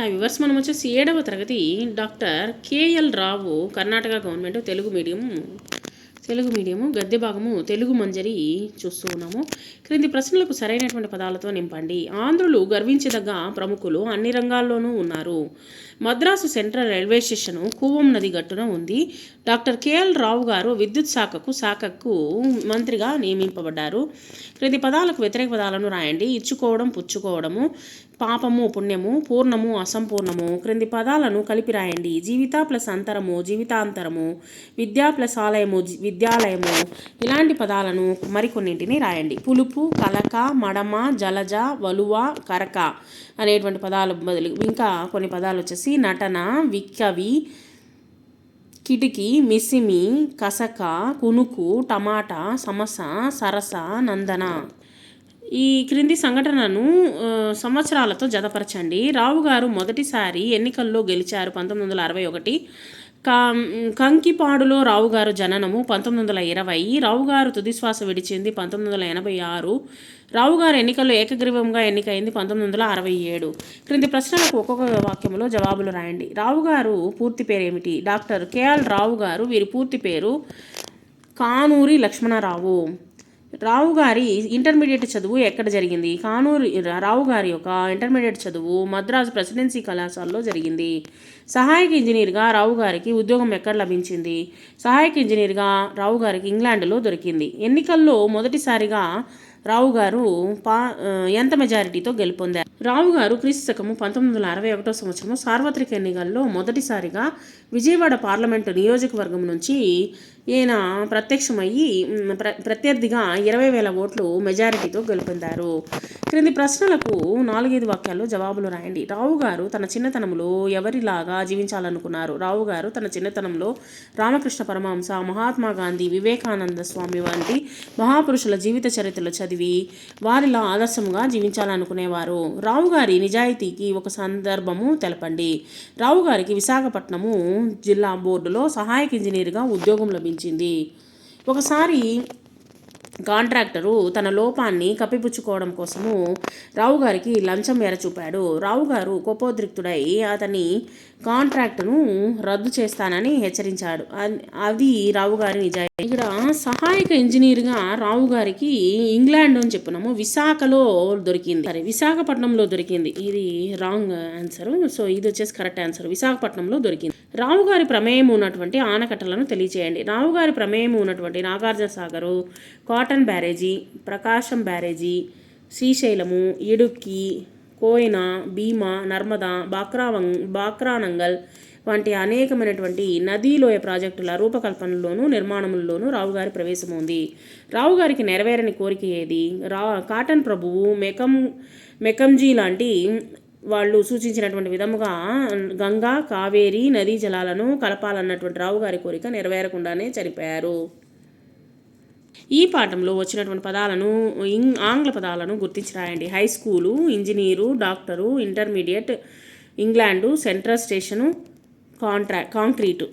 Hi viewers, మనం వచ్చేసి 7వ తరగతి డాక్టర్ కేఎల్ రావు కర్ణాటక గవర్నమెంట్ తెలుగు మీడియము గద్య భాగము తెలుగు మంజరి చూస్తూ ఉన్నాము. క్రింది ప్రశ్నలకు సరైనటువంటి పదాలతో నింపండి. ఆంధ్రులు గర్వించదగ్గ ప్రముఖులు అన్ని రంగాల్లోనూ ఉన్నారు. Madras central railway station Cooum నది గట్టున ఉంది. డాక్టర్ కేఎల్ రావు గారు విద్యుత్ శాఖకు మంత్రిగా నియమింపబడ్డారు. క్రింది పదాలకు వ్యతిరేక పదాలను రాయండి. ఇచ్చుకోవడం, పుచ్చుకోవడము, పాపము, పుణ్యము, పూర్ణము, అసంపూర్ణము. క్రింది పదాలను కలిపి రాయండి. జీవిత ప్లస్ అంతరము, జీవితాంతరము, విద్యా ప్లస్ ఆలయము, విద్యాలయము. ఇలాంటి పదాలను మరికొన్నింటిని రాయండి. పులుపు, కలక, మడమ, జలజ, వలువ, కరక అనేటువంటి పదాలు బదులు ఇంకా కొన్ని పదాలు వచ్చేసి నటన, విక్కవి, కిటికీ, మిసిమి, కసక, కునుకు, టమాటా, సమస, సరస, నందన. ఈ క్రింది సంఘటనను సంవత్సరాలతో జతపరచండి. రావు గారు మొదటిసారి ఎన్నికల్లో గెలిచారు 1961. కంకిపాడులో రావు గారు జననము 1920. రావు గారు తుదిశ్వాస విడిచింది 1986. రావు గారు ఎన్నికల్లో ఏకగ్రీవంగా ఎన్నికైంది 1967. క్రింది ప్రశ్నలకు ఒక్కొక్క వాక్యంలో జవాబులు రాయండి. రావు గారు పూర్తి పేరు ఏమిటి? డాక్టర్ కేఎల్ రావు గారు. వీరి పూర్తి పేరు కానూరి లక్ష్మణరావు. రావు గారి ఇంటర్మీడియట్ చదువు ఎక్కడ జరిగింది? రావు గారి యొక్క ఇంటర్మీడియట్ చదువు మద్రాసు ప్రెసిడెన్సీ కళాశాలలో జరిగింది. సహాయక ఇంజనీర్గా రావు గారికి ఉద్యోగం ఎక్కడ లభించింది? సహాయక ఇంజనీర్గా రావు గారికి ఇంగ్లాండ్లో దొరికింది. ఎన్నికల్లో మొదటిసారిగా రావు గారు ఎంత మెజారిటీతో గెలుపొందారు? రావు గారు క్రీస్తు 1961 సంవత్సరంలో సార్వత్రిక ఎన్నికల్లో మొదటిసారిగా విజయవాడ పార్లమెంటు నియోజకవర్గం నుంచి ఈయన ప్రత్యర్థిగా 20,000 ఓట్లు మెజారిటీతో గెలుపొందారు. క్రింది ప్రశ్నలకు 4-5 వాక్యాల్లో జవాబులు రాయండి. రావు గారు తన చిన్నతనంలో ఎవరిలాగా జీవించాలనుకున్నారు? రావు గారు తన చిన్నతనంలో రామకృష్ణ పరమహంస, మహాత్మా గాంధీ, వివేకానంద స్వామి వంటి మహాపురుషుల జీవిత చరిత్రలు చదివి వారిలా ఆదర్శంగా జీవించాలనుకునేవారు. రావు గారి నిజాయితీకి ఒక సందర్భము తెలపండి. రావు గారికి విశాఖపట్నము జిల్లా బోర్డులో సహాయక ఇంజనీర్గా ఉద్యోగం లభించింది. ఒకసారి కాంట్రాక్టరు తన లోపాన్ని కప్పిపుచ్చుకోవడం కోసము రావు గారికి లంచం మేర చూపాడు. రావు గారు కోపోద్రిక్తుడై అతని కాంట్రాక్టును రద్దు చేస్తానని హెచ్చరించాడు. అది రావు గారి నిజాయితీ. ఇక్కడ సహాయక ఇంజనీర్గా రావు గారికి ఇంగ్లాండ్ అని చెప్పున్నాము, విశాఖలో దొరికింది. సరే, విశాఖపట్నంలో దొరికింది. ఇది రాంగ్ ఆన్సర్. సో ఇది వచ్చేసి కరెక్ట్ ఆన్సర్. విశాఖపట్నంలో దొరికింది. రావు గారి ప్రమేయం ఉన్నటువంటి ఆనకట్టలను తెలియచేయండి. రావు గారి ప్రమేయం ఉన్నటువంటి నాగార్జున సాగరు, కాటన్ బ్యారేజీ, ప్రకాశం బ్యారేజీ, శ్రీశైలము, ఇడుక్కి, కోయనా, భీమా, నర్మదా, బాక్రానంగల్ వంటి అనేకమైనటువంటి నదీలోయ ప్రాజెక్టుల రూపకల్పనలోనూ నిర్మాణంలోనూ రావు గారి ప్రవేశం ఉంది. రావు గారికి నెరవేరని కోరిక ఏది? కాటన్ ప్రభువు, మెకంజీ లాంటి వాళ్ళు సూచించినటువంటి విధముగా గంగా, కావేరీ నదీ జలాలను కలపాలన్నటువంటి రావు గారి కోరిక నెరవేరకుండానే చనిపోయారు. ఈ పాఠంలో వచ్చినటువంటి పదాలను ఆంగ్ల పదాలను గుర్తించి రాయండి. High school, engineer, doctor, intermediate, England, central station, concrete.